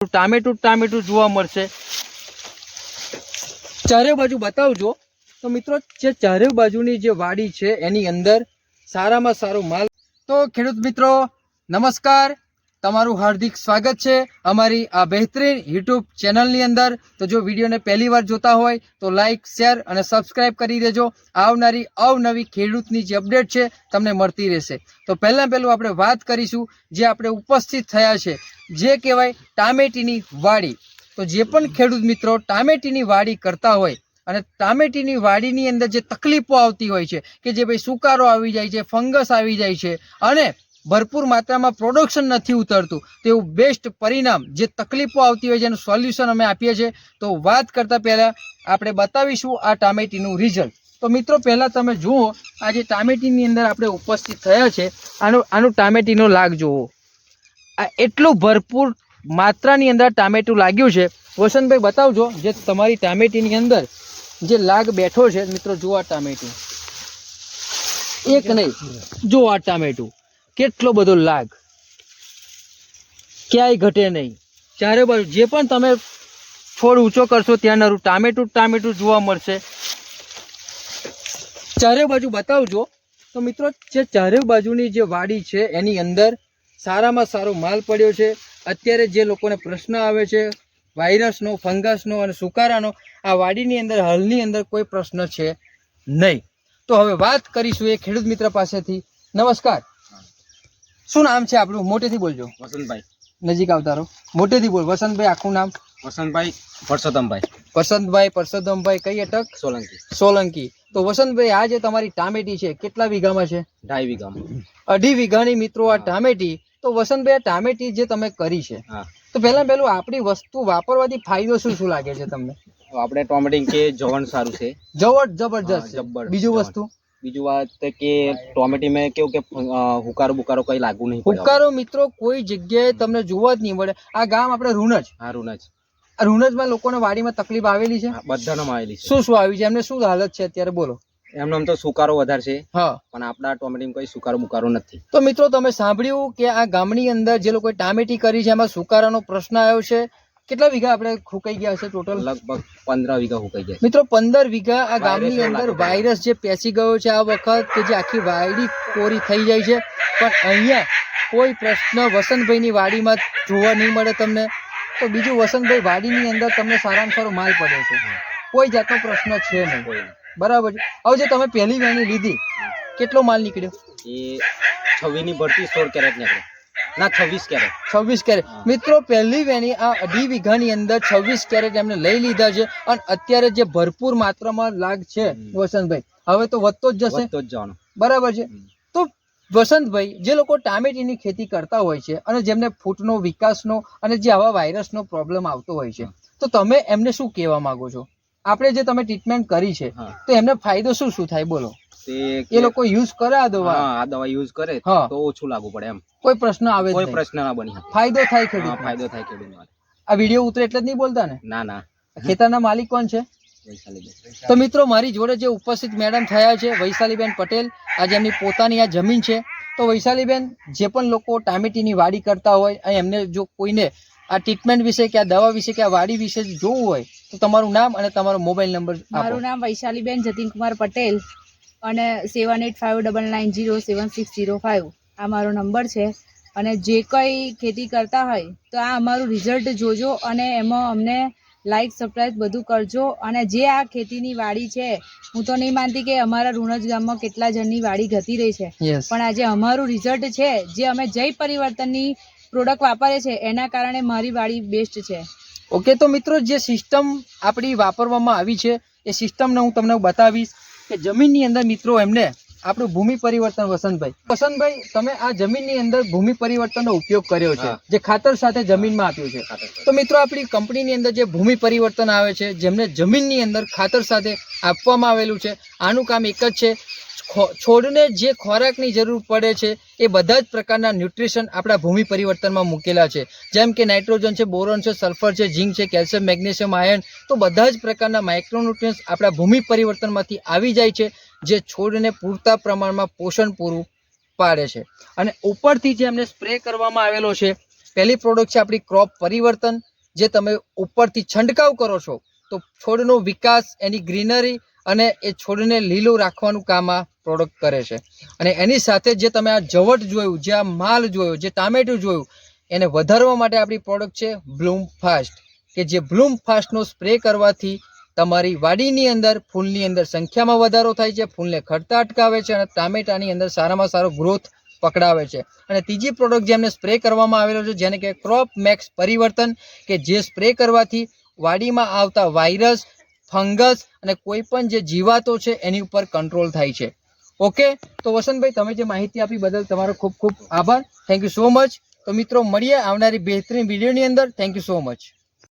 ટામેટું જોવા મળશે। ચારે બાજુ બતાવજો તો મિત્રો જે ચારે બાજુની જે વાડી છે એની અંદર સારામાં સારો માલ। તો ખેડૂત મિત્રો નમસ્કાર, તમારું હાર્દિક સ્વાગત છે અમારી આ બહેતરીન યુટ્યુબ ચેનલની અંદર। તો જો વિડીયોને પહેલી વાર જોતા હોય તો લાઇક, શેર અને સબસ્ક્રાઇબ કરી દેજો। આવનારી અવનવી ખેડૂતની જે અપડેટ છે તમને મળતી રહેશે। તો પહેલું આપણે વાત કરીશું જે આપણે ઉપસ્થિત થયા છે જે કહેવાય ટામેટીની વાડી। તો જે પણ ખેડૂત મિત્રો ટામેટીની વાડી કરતા હોય અને ટામેટીની વાડીની અંદર જે તકલીફો આવતી હોય છે કે જે ભાઈ સુકારો આવી જાય છે, ફંગસ આવી જાય છે અને ભરપૂર માત્રામાં પ્રોડક્શન નથી ઉતરતું, તેવું બેસ્ટ પરિણામ જે તકલીફો આવતી હોય છે એનું સોલ્યુશન અમે આપીએ છીએ। તો વાત કરતાં પહેલાં આપણે બતાવીશું આ ટામેટીનું રિઝલ્ટ। તો મિત્રો પહેલાં તમે જુઓ આ જે ટામેટીની અંદર આપણે ઉપસ્થિત થયા છે આનું ટામેટીનો લાગ જુઓ। આ એટલું ભરપૂર માત્રાની અંદર ટામેટું લાગ્યું છે। વસંતભાઈ બતાવજો જે તમારી ટામેટીની અંદર જે લાગ બેઠો છે મિત્રો, જુઓ આ ટામેટું એક નહીં, જુઓ આ ટામેટું કેટલો બધો લાગ, ક્યાંય ઘટે નહીં। ચારે બાજુ જે પણ તમે છોડ ઊંચો કરશો ત્યાં નરું ટામેટું જોવા મળશે। ચારે બાજુ બતાવજો તો મિત્રો જે ચારે બાજુની જે વાડી છે એની અંદર સારામાં સારો માલ પડ્યો છે। અત્યારે જે લોકોને પ્રશ્ન આવે છે વાયરસનો, ફંગસનો અને સુકારાનો, આ વાડીની અંદર હાલની અંદર કોઈ પ્રશ્ન છે નહીં। તો હવે વાત કરીશું એ ખેડૂત મિત્ર પાસેથી। નમસ્કાર, શું નામ છે આપણું? મોટેથી બોલજો। વસંતભાઈ। નજીક આવતા રહો, મોટેથી બોલ। વસંતભાઈ આખું નામ? વસંતભાઈ પરસોત્તમભાઈ। પરસોત્તમભાઈ કઈ અટક? સોલંકી। તો વસંતભાઈ આ જે તમારી ટામેટી છે કેટલા વીઘામાં છે? 2.5 વીઘામાં। 2.5 વીઘાની મિત્રો આ ટામેટી। તો વસંતભાઈ આ ટામેટી જે તમે કરી છે તો પહેલું આપણી વસ્તુ વાપરવાથી ફાયદો શું લાગે છે તમને? આપણે ટોમેટિંગ કે જવન સારું છે, જબરજસ્ત। બીજું વસ્તુ? બીજું વાત કે ટોમેટી માં કેવું કે હુકારો કઈ લાગુ નહીં। હુકારો મિત્રો કોઈ જગ્યાએ તમને જોવા જ નહીં મળે। આ ગામ આપણે રૂનજ? હા, રૂનજ। રૂનજમાં લોકોને વાડીમાં તકલીફ આવેલી છે? બધાને આવેલી છે। શું આવી છે એમને? શું હાલત છે અત્યારે બોલો? એમને આમ તો સુકારો વધારે છે, હા, પણ આપણા ટોમેટી કઈ સુકારો નથી। તો મિત્રો તમે સાંભળ્યું કે આ ગામની અંદર જે લોકો ટામેટી કરી છે એમાં સુકારાનો પ્રશ્ન આવ્યો છે। કેટલા વીઘા આપણે ફૂંકાઈ ગયા છે ટોટલ? લગભગ 15 વીઘા ફૂંકાઈ ગયા મિત્રો। 15 વીઘા આ ગામની અંદર વાયરસ જે પેસી ગયો છે આ વખત કે જે આખી વાડી કોરી થઈ જાય છે, પણ અહીંયા કોઈ પ્રશ્ન વસંતભાઈની વાડીમાં જોવા નહીં મળે તમને। તો બીજું વસંતભાઈ વાડીની અંદર તમને સારામાં સારો માલ પડે છે, કોઈ જાતનો પ્રશ્ન છે નહીં, બરાબર છે? હવે જે તમે પહેલી વેણી લીધી કેટલો માલ નીકળ્યો? એ 26 ની ભરતી 16 કેરેટ નીકળ્યો ના, 26 કેરેટ। મિત્રો પહેલી વેણી આ 2.5 વીઘાની અંદર 26 કેરેટ એમને લઈ લીધા છે અને અત્યારે જે ભરપૂર માત્રામાં લાગ છે વસંતભાઈ હવે તો વધતો જ જશે, બરાબર છે? તો વસંતભાઈ જે લોકો ટામેટીની ખેતી કરતા હોય છે અને જેમને ફૂટનો, વિકાસનો અને જે આવા વાયરસનો પ્રોબ્લેમ આવતો હોય છે તો તમે એમને શું કહેવા માંગો છો? આપણે જે તમે ટ્રીટમેન્ટ કરી છે તો એમને ફાયદો શું થાય બોલો? એ લોકો યુઝ કરે આ દવા યુઝ કરે તો ઓછું લાગુ પડે, એમ કોઈ પ્રશ્ન આવે, કોઈ પ્રશ્ન ના બની, ફાયદો થાય ખેડૂત। આ વિડીયો ઉતરે એટલે જ નહીં બોલતા ને? ના। ખેતરના માલિક કોણ છે? તો મિત્રો મારી જોડે જે ઉપસ્થિત મેડમ થયા છે વૈશાલીબેન પટેલ, આજે એમની પોતાની આ જમીન છે। તો વૈશાલીબેન જે પણ લોકો ટામેટીની વાડી કરતા હોય અને એમને જો કોઈને આ ટ્રીટમેન્ટ વિશે કે આ દવા વિશે કે આ વાડી વિશે જોવું હોય તો તમારું નામ અને તમારો મોબાઈલ નંબર આપો। મારું નામ વૈશાલીબેન જતીનકુમાર પટેલ અને 7859907605 આ મારો નંબર છે। અને જે કંઈ ખેતી કરતા હોય તો આ અમારું રિઝલ્ટ જોજો અને એમાં અમને લાઈક, સબસ્ક્રાઈબ બધું કરજો। અને જે આ ખેતીની વાડી છે, હું તો નહીં માનતી કે અમારા રૂનજ ગામમાં કેટલા જણની વાડી ઘટી રહી છે, પણ આજે અમારું રિઝલ્ટ છે જે અમે જય પરિવર્તનની પ્રોડક્ટ વાપરે છે એના કારણે મારી વાડી બેસ્ટ છે। ઓકે, તો મિત્રો જે સિસ્ટમ આપણી વાપરવામાં આવી છે એ સિસ્ટમને હું તમને બતાવીશ કે જમીનની અંદર મિત્રો એમને આપણું ભૂમિ પરિવર્તન વસંતભાઈ તમે આ જમીનની અંદર ભૂમિ પરિવર્તનનો ઉપયોગ કર્યો છે જે ખાતર સાથે જમીનમાં આપ્યું છે। તો મિત્રો આપણી કંપનીની અંદર જે ભૂમિ પરિવર્તન આવે છે જેમને જમીનની અંદર ખાતર સાથે આપવામાં આવેલું છે, આનું કામ એક જ છે, છોડને જે ખોરાકની જરૂર પડે છે એ બધા જ પ્રકારના ન્યુટ્રિશન આપણા ભૂમિ પરિવર્તનમાં મૂકેલા છે, જેમ કે નાઇટ્રોજન છે, બોરોન છે, સલ્ફર છે, ઝીંક છે, કેલ્શિયમ, મેગ્નેશિયમ, આયર્ન। તો બધા જ પ્રકારના માઇક્રોન્યુટ્રિયન્ટ્સ આપણા ભૂમિ પરિવર્તનમાંથી આવી જાય છે જે છોડને પૂરતા પ્રમાણમાં પોષણ પૂરું પાડે છે। અને ઉપરથી જે એમને સ્પ્રે કરવામાં આવેલો છે, પહેલી પ્રોડક્ટ છે આપણી ક્રોપ પરિવર્તન, જે તમે ઉપરથી છંટકાવ કરો છો તો છોડનો વિકાસ, એની ગ્રીનરી અને એ છોડને લીલું રાખવાનું કામ આ પ્રોડક્ટ કરે છે. અને એની સાથે જે તમે આ જવટ જોયું, જે આ માલ જોયો, જે ટામેટું જોયું, એને વધારવા માટે આપણી પ્રોડક્ટ છે બ્લૂમ ફાસ્ટ, કે જે બ્લૂમ ફાસ્ટનો સ્પ્રે કરવાથી તમારી વાડીની અંદર ફૂલની અંદર સંખ્યામાં વધારો થાય છે, ફૂલને ખરતા અટકાવે છે અને ટામેટાની અંદર સારામાં સારો ગ્રોથ પકડાવે છે. અને ત્રીજી પ્રોડક્ટ જે એમને સ્પ્રે કરવામાં આવેલો છે જેને કે ક્રોપ મેક્સ પરિવર્તન, કે જે સ્પ્રે કરવાથી વાડીમાં આવતા વાયરસ, ફંગસ અને કોઈ પણ જે જીવાતો છે એની ઉપર કંટ્રોલ થાય છે. ઓકે, તો વસંતભાઈ તમે જે માહિતી આપી બદલ તમારો ખૂબ ખૂબ આભાર. Thank you so much. તો મિત્રો મળીએ આવનારી બહેતરીન વિડીયોની અંદર. Thank you so much.